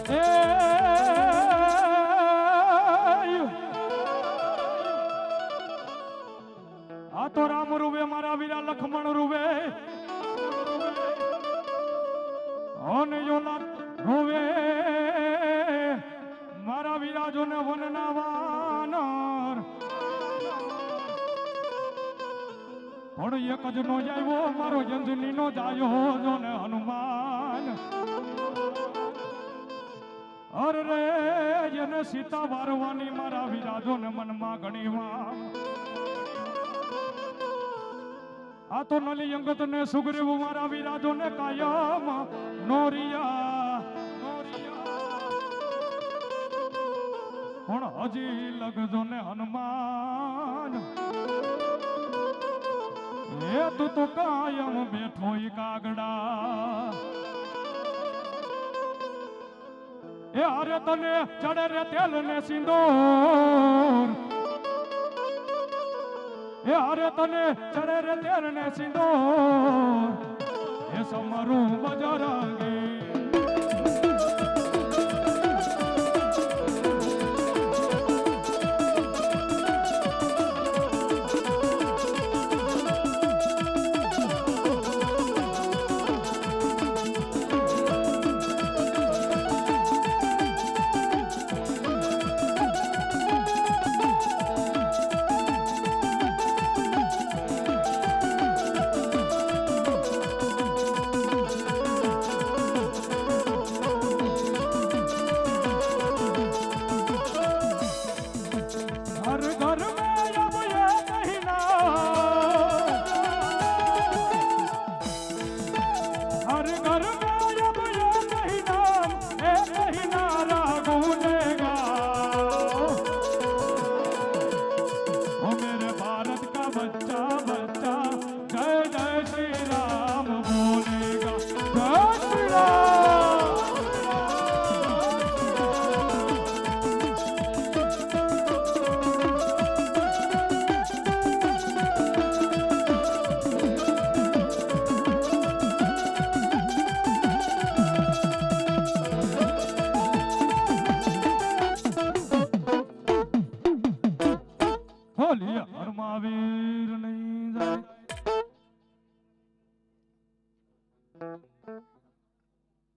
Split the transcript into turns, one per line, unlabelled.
એ આ તો રામ રૂવે મારા વીરા લખમણ રૂવે અને યોલા રૂવે મારા વિરાજો ને વનના વાનર પણ એક જ નો આવ્યો મારો જંજની નો જાયો જો ને હનુમાન અરે રે જેને સીતા વારવાની મારા વિરાજો ને મનમાં ઘણી વાર આ તો નલી અંગત ને સુગ્રીવ મારા વિરાજો ને કાયમ નોરિયા પણ હજી લગજો ને હનુમાન એ તું તો કાયમ બેઠો કાગડા એ અરે તને ચડે રે તેલ ને સિંદૂર એ અરે તને ચડે રે તેલ ને સિંદૂર એ સમરું બજરંગી હરમાવીર નહીં જાય